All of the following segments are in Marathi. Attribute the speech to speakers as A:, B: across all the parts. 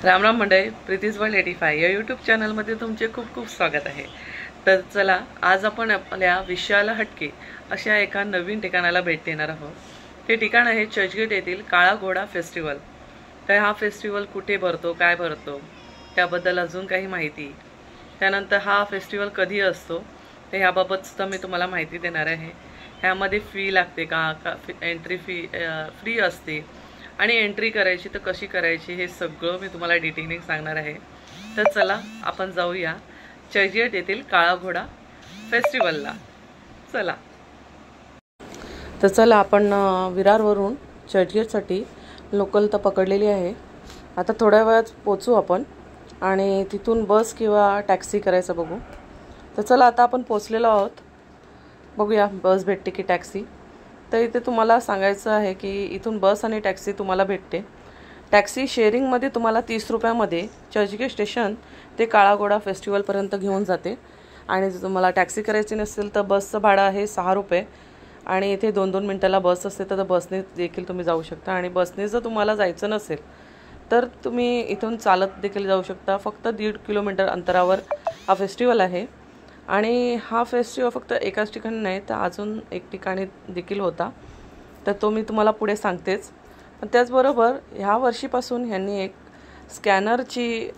A: राम राम मंडळी, प्रीतीज वर्ल्ड 85 या यूट्यूब चॅनलमध्ये तुमचे खूप खूप स्वागत आहे। तर चला, आज आपण आपल्या विषयाला हटके अशा एका नवीन ठिकाणाला भेट देणार आहोत। हे ठिकाण आहे चर्चगेट येथील काळा घोडा फेस्टिवल। तर हा फेस्टिवल कुठे भरतो, काय भरतो, त्याबद्दल अजून काही माहिती, त्यानंतर हा फेस्टिवल कधी असतो ते ह्याबाबत सुद्धा मी तुम्हाला माहिती देणार आहे। ह्यामध्ये फी लागते का, एंट्री फी फ्री असते आणि एंट्री करायची तर कशी करायची हे सगळं मी तुम्हाला डिटेलिंग सांगणार आहे। तर चला आपण जाऊया चर्चगेट येथील काळा घोडा फेस्टिवलला। चला तर चला आपण विरारवरून चर्चगेटसाठी लोकल तर पकडलेली आहे। आता थोड्या वेळात पोचू आपण आणि तिथून बस किंवा टॅक्सी करायचं बघू। तर चला आता आपण पोचलेलो आहोत, बघूया बस भेटते की टॅक्सी। तर इथे तुम्हाला सांगायचं आहे की इथून बस आणि टॅक्सी तुम्हाला भेटते। टॅक्सी शेअरिंगमध्ये तुम्हाला 30 रुपयामध्ये चर्चगेट स्टेशन ते काळा घोडा फेस्टिवलपर्यंत घेऊन जाते। आणि जर तुम्हाला टॅक्सी करायची नसेल तर बसचं भाडं आहे 6 रुपये आणि इथे 2-2 मिनिटाला बस असते, तर बसने देखील तुम्ही जाऊ शकता। आणि बसने जर तुम्हाला जायचं नसेल तर तुम्ही इथून चालत देखील जाऊ शकता। फक्त 1.5 किलोमीटर अंतरावर हा फेस्टिवल आहे आणि हा फेस्टिवल फक्त एकाच ठिकाणी नाही तर अजून एक ठिकाणी देखील होता, तर तो मी तुम्हाला पुढे सांगतेच। पण त्याचबरोबर ह्या वर्षीपासून ह्यांनी एक स्कॅनरची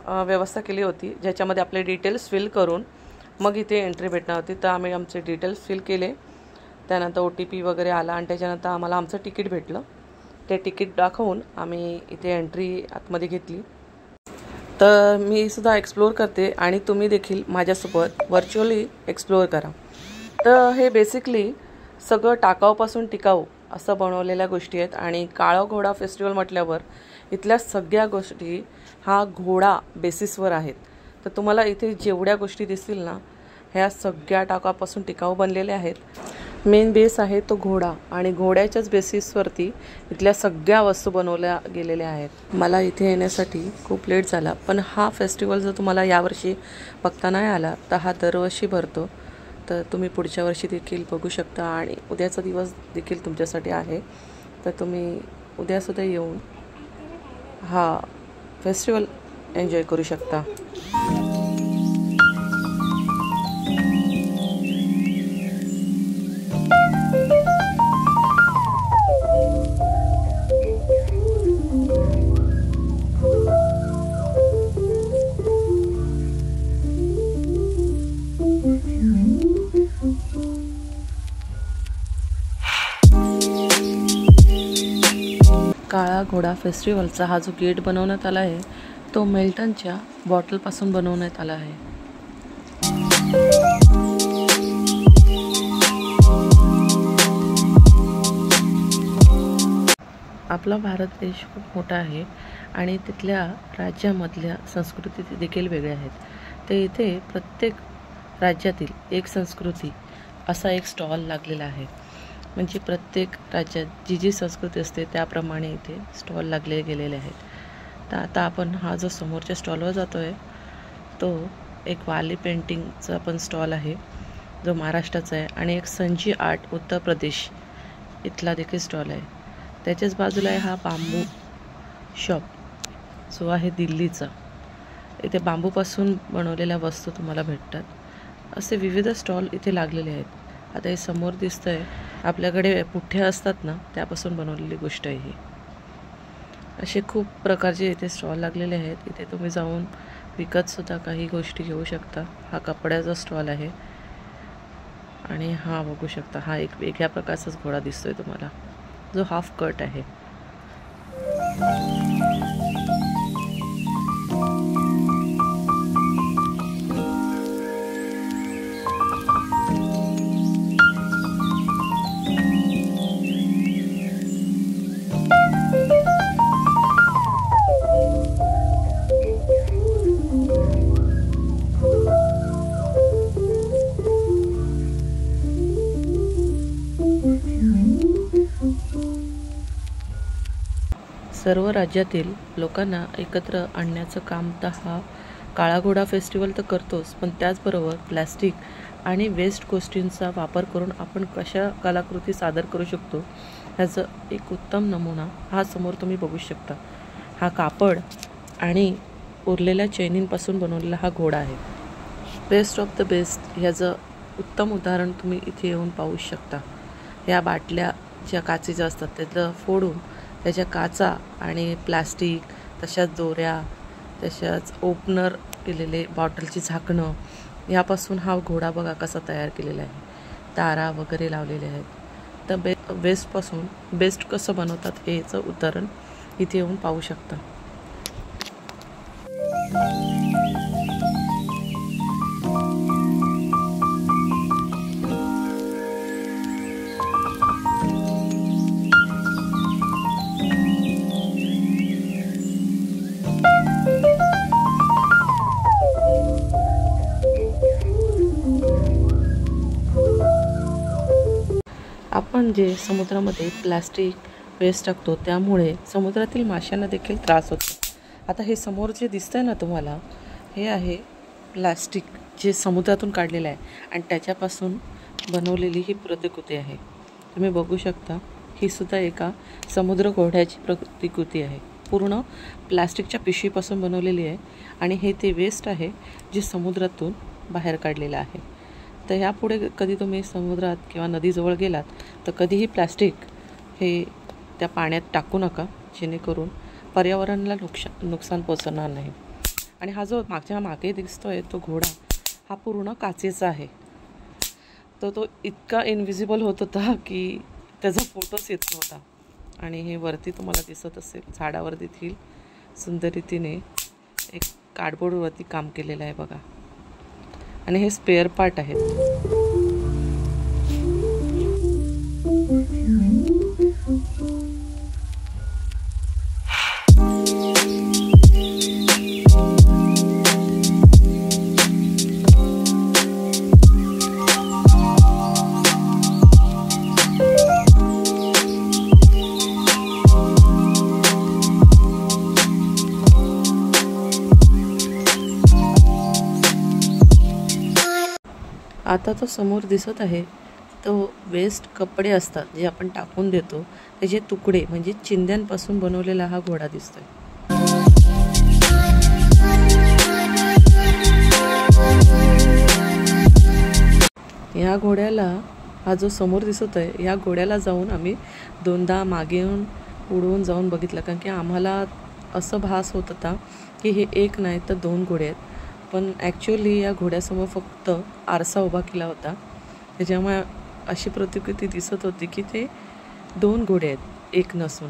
A: व्यवस्था केली होती, ज्याच्यामध्ये आपले डिटेल्स फिल करून मग इथे एंट्री भेटणार होती। तर आम्ही आमचे डिटेल्स फिल केले, त्यानंतर OTP वगैरे आला आणि त्याच्यानंतर आम्हाला आमचं तिकीट भेटलं। ते तिकीट दाखवून आम्ही इथे एंट्री आतमध्ये घेतली। तर मी सुद्धा एक्सप्लोअर करते आणि तुम्ही देखील माझ्यासोबत व्हर्च्युअली एक्सप्लोअर करा। तर हे बेसिकली सगळं टाकाऊपासून टिकाऊ असं बनवलेल्या गोष्टी आहेत आणि काळा घोडा फेस्टिवल म्हटल्यावर इथल्या सगळ्या गोष्टी हा घोडा बेसिसवर आहेत। तर तुम्हाला इथे जेवढ्या गोष्टी दिसतील ना, ह्या सगळ्या टाकापासून टिकाऊ बनलेल्या आहेत। मेन बेस आहे तो घोडा आणि घोड्याच्याच बेसिसवरती इथल्या सगळ्या वस्तू बनवल्या गेलेल्या आहेत। मला इथे येण्यासाठी खूप लेट झाला, पण हा फेस्टिवल जर तुम्हाला यावर्षी बघता नाही आला तर हा दरवर्षी भरतो। तर तुम्ही पुढच्या वर्षी देखील बघू शकता आणि उद्याचा दिवस देखील तुमच्यासाठी आहे, तर तुम्ही उद्यासुद्धा येऊन हा फेस्टिवल एन्जॉय करू शकता। काळा घोडा फेस्टिवलचा हा जो गेट बनवण्यात आला आहे तो मिल्टनच्या बॉटलपासून बनवण्यात आला आहे। आपला भारत देश खूप मोठा आहे आणि तिथल्या राज्यामधल्या संस्कृती देखील वेगळ्या आहेत। तर इथे प्रत्येक राज्यातील एक संस्कृती असा एक स्टॉल लागलेला आहे, म्हणजे प्रत्येक राज्यात जी जी संस्कृती असते त्याप्रमाणे इथे स्टॉल लागले गेलेले आहेत। तर आता आपण हा जो समोरच्या स्टॉलवर जातो आहे तो एक वाली पेंटिंगचा पण स्टॉल आहे जो महाराष्ट्राचा आहे आणि एक संजी आर्ट उत्तर प्रदेश इथला देखील स्टॉल आहे। त्याच्याच बाजूला आहे हा बांबू शॉप जो आहे दिल्लीचा। इथे बांबूपासून बनवलेल्या वस्तू तुम्हाला भेटतात। असे विविध स्टॉल इथे लागलेले आहेत। आता हे समोर दिसतंय आपल्याकडे पुठ्ठ्या असतात ना, त्यापासून बनवलेली गोष्ट आहे ही। असे खूप प्रकारचे इथे स्टॉल लागलेले आहेत। इथे तुम्ही जाऊन विकतसुद्धा काही गोष्टी घेऊ शकता। हा कपड्याचा स्टॉल आहे आणि हा बघू शकता, हा एक वेगळ्या प्रकारचाच घोडा दिसतोय तुम्हाला, जो हाफ कट आहे। सर्व राज्यातील लोकांना एकत्र आणण्याचं काम तर हा काळा घोडा फेस्टिवल तर करतोच, पण त्याचबरोबर प्लॅस्टिक आणि वेस्ट गोष्टींचा वापर करून आपण कशा कलाकृती सादर करू शकतो ह्याचं एक उत्तम नमुना हा समोर तुम्ही बघू शकता। हा कापड आणि उरलेल्या चैनींपासून बनवलेला हा घोडा आहे. बेस्ट ऑफ द बेस्ट ह्याचं उत्तम उदाहरण तुम्ही इथे येऊन पाहू शकता. ह्या बाटल्या ज्या काचेच्या असतात त्याचं फोडून त्याच्या काचा आणि प्लास्टिक, तशाच दोऱ्या, तशाच ओपनर केलेले बॉटलची झाकणं, यापासून हा घोडा बघा कसा तयार केलेला आहे. तारा वगैरे लावलेले आहेत. तर वेस्टपासून बेस्ट कसं बनवतात हे याचं उदाहरण इथे येऊन पाहू शकता. आपण जे समुद्रामध्ये प्लास्टिक वेस्ट टाकतो त्यामुळे समुद्रातील माशांना देखील त्रास होतो. आता हे समोर जे दिसतंय ना तुम्हाला, हे आहे प्लास्टिक जे समुद्रातून काढलेलं आहे आणि त्याच्यापासून बनवलेली ही प्रतिकृती आहे. तुम्ही बघू शकता, ही सुद्धा एका समुद्र घोड्याची प्रतिकृती आहे. पूर्ण प्लास्टिकच्या पिशवीपासून बनवलेली आहे आणि हे ते वेस्ट आहे जे समुद्रातून बाहेर काढलेलं आहे. तर ह्यापुढे कधी तुम्ही समुद्रात किंवा नदीजवळ गेलात तर कधीही प्लास्टिक हे त्या पाण्यात टाकू नका, जेणेकरून पर्यावरणाला नुकसान पोचणार नाही. आणि हा जो मागे दिसतोय तो घोडा हा पूर्ण काचेचा आहे. तो इतका इनविजिबल होत होता की त्याचा फोटोच येत नव्हता. आणि हे वरती तुम्हाला दिसत असेल, झाडावर देखील सुंदर रीतीने एक कार्डबोर्डवरती काम केलेलं आहे बघा. आणि हे स्पेअर पार्ट आहेत. आता तो समोर दिसत आहे तो वेस्ट कपडे असतात जे आपण टाकून देतो, त्याचे तुकडे म्हणजे चिंध्यांपासून बनवलेला हा घोडा दिसतोय. या घोड्याला, हा जो समोर दिसत आहे या घोड्याला जाऊन आम्ही दोनदा मागे येऊन उडवून जाऊन बघितलं, कारण की आम्हाला असं भास होत होता की हे एक नाही तर दोन घोडे आहेत. पण ॲक्च्युअली या घोड्यासमोर फक्त आरसा उभा केला होता, त्याच्यामुळे अशी प्रतिकृती दिसत होती की ते दोन घोडे आहेत, एक नसून.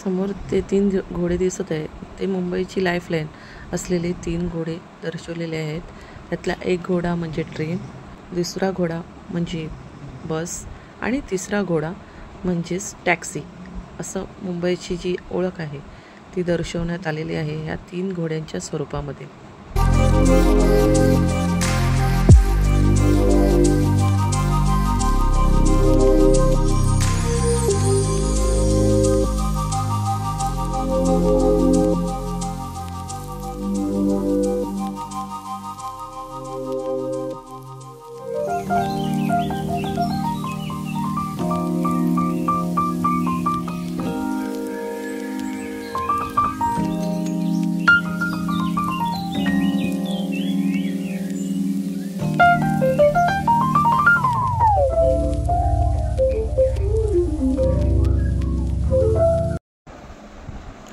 A: समोर ते 3 घोडे दिसत आहेत, ते मुंबईची लाईफलाईन असलेले 3 घोडे दर्शवलेले आहेत. त्यातला एक घोडा म्हणजे ट्रेन, दुसरा घोडा म्हणजे बस आणि तिसरा घोडा म्हणजेच टॅक्सी. असं मुंबईची जी ओळख आहे ती दर्शवण्यात आलेली आहे ह्या 3 घोड्यांच्या स्वरूपामध्ये.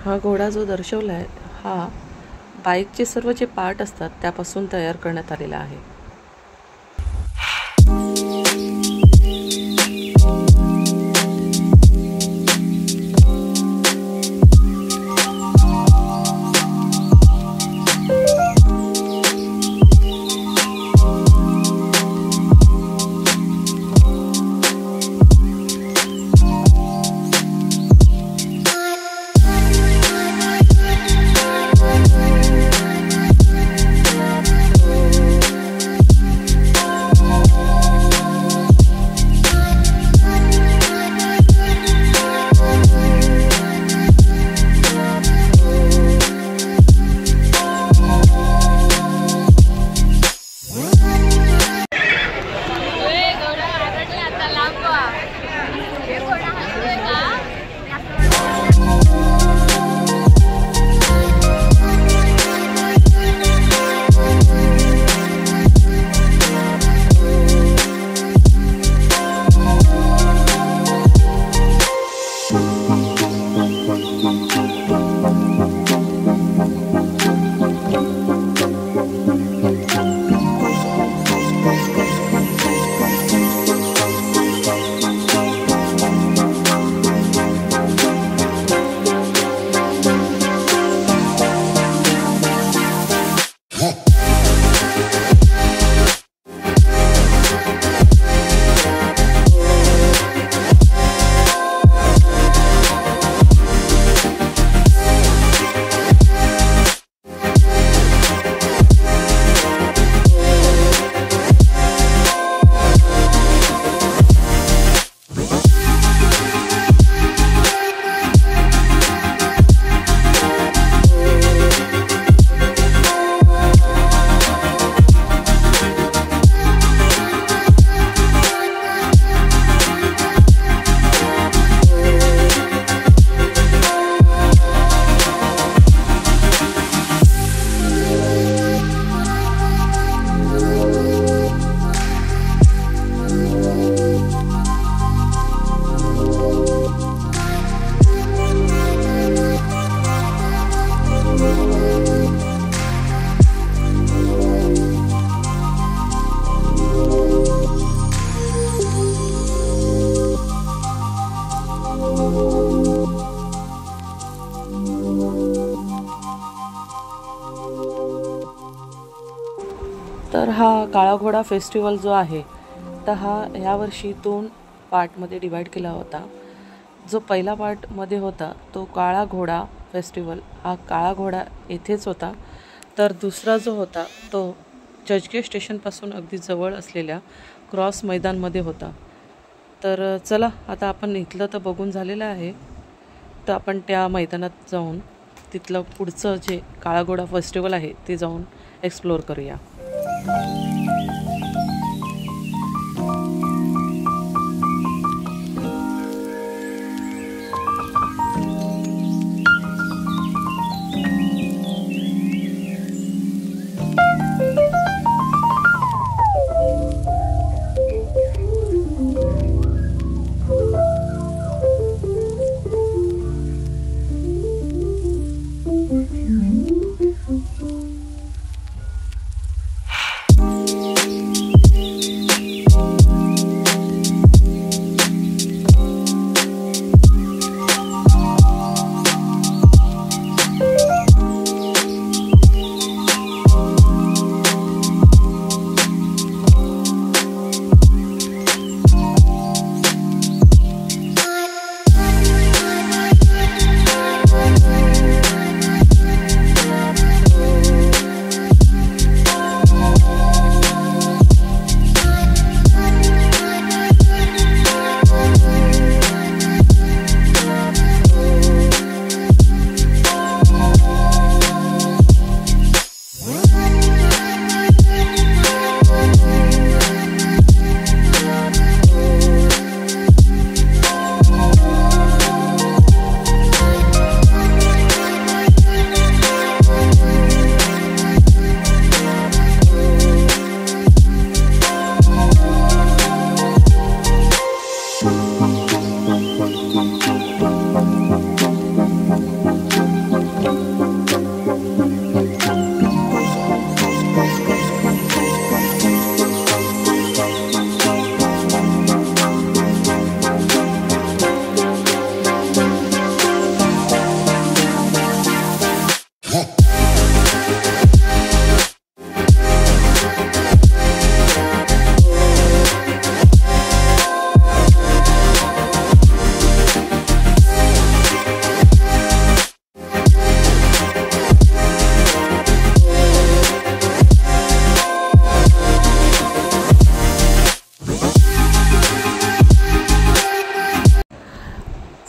A: हा घोडा जो दर्शवला आहे हा बाईकचे सर्व जे पार्ट असतात त्यापासून तयार करण्यात आलेला आहे. तर हा काळा घोडा फेस्टिवल जो आहे तर हा यावर्षी 2 पार्टमध्ये डिवाईड केला होता. जो पहिला पार्टमध्ये होता तो काळा घोडा फेस्टिवल, हा काळा घोडा येथेच होता. तर दुसरा जो होता तो चर्चगेट स्टेशनपासून अगदी जवळ असलेल्या क्रॉस मैदानमध्ये होता. तर चला आता आपण इथलं तर बघून झालेलं आहे, तर आपण त्या मैदानात जाऊन तिथलं पुढचं जे काळा घोडा फेस्टिवल आहे ते जाऊन एक्सप्लोअर करूया.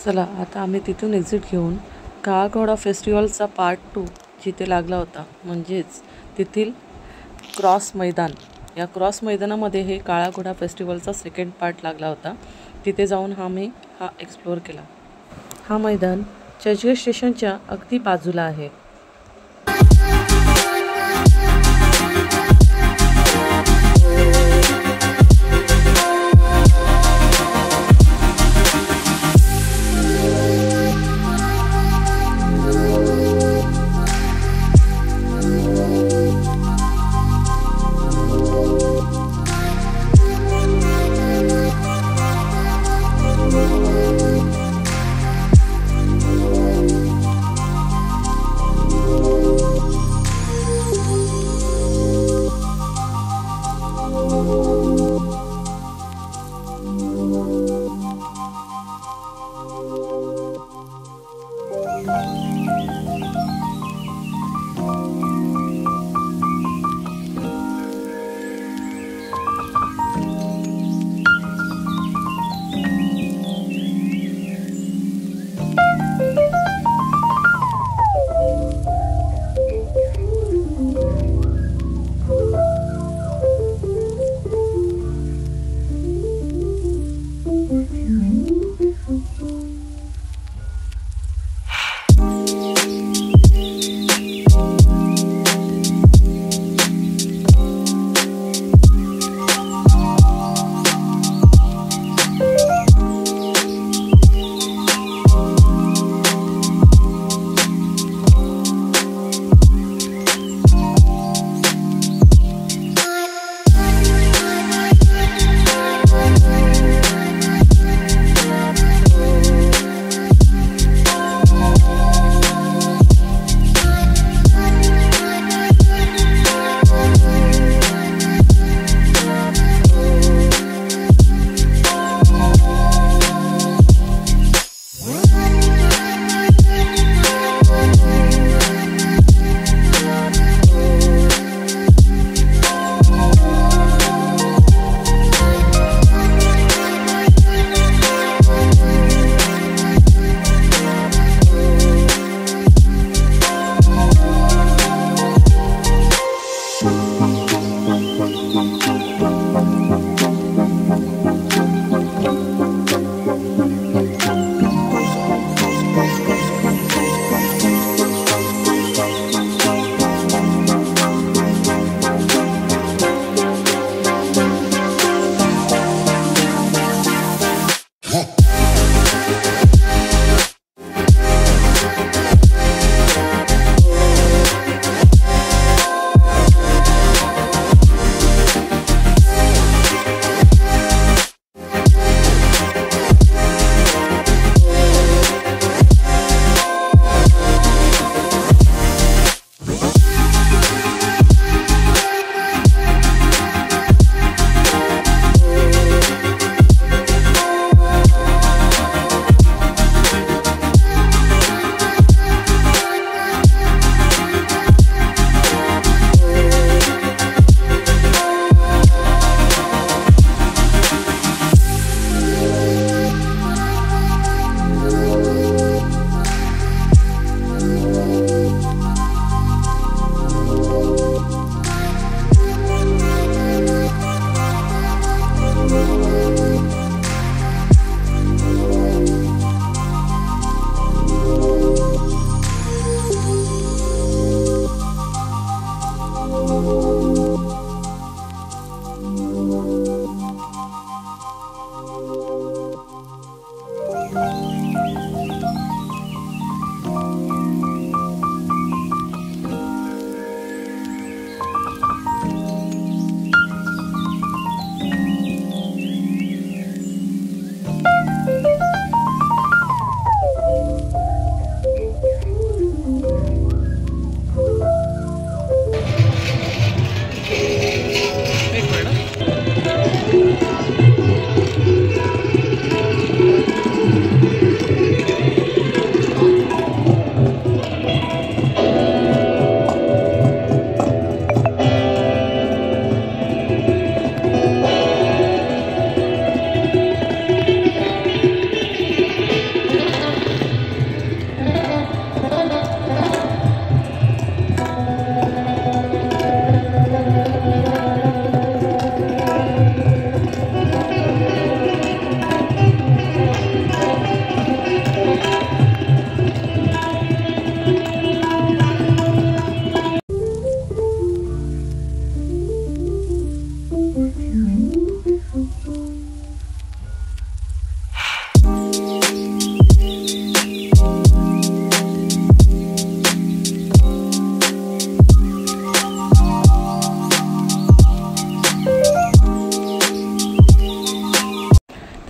A: चला आता आम्ही तिथून एक्झिट घेऊन काळाघोडा फेस्टिवलचा पार्ट 2 जिथे लागला होता, म्हणजेच तेथील क्रॉस मैदान, या क्रॉस मैदानामध्ये हे काळाघोडा फेस्टिवलचा सेकंड पार्ट लागला होता. तिथे जाऊन आम्ही हा एक्सप्लोअर केला. हा मैदान चर्चगेट स्टेशनच्या अगदी बाजूला आहे.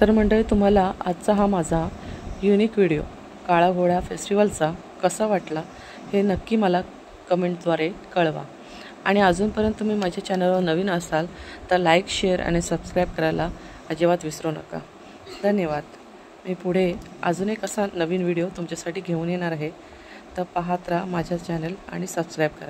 A: तर मंडळी, तुम्हाला आजचा हा माझा युनिक व्हिडिओ काळा घोडा फेस्टिवलचा कसा वाटला हे नक्की मला कमेंटद्वारे कळवा. आणि अजूनपर्यंत तुम्ही माझ्या चॅनलवर नवीन असाल तर लाईक, शेअर आणि सबस्क्राईब करायला अजिबात विसरू नका. धन्यवाद. मी पुढे अजून एक असा नवीन व्हिडिओ तुमच्यासाठी घेऊन येणार आहे. तर पाहत राहा माझ्या चॅनल आणि सबस्क्राईब करा.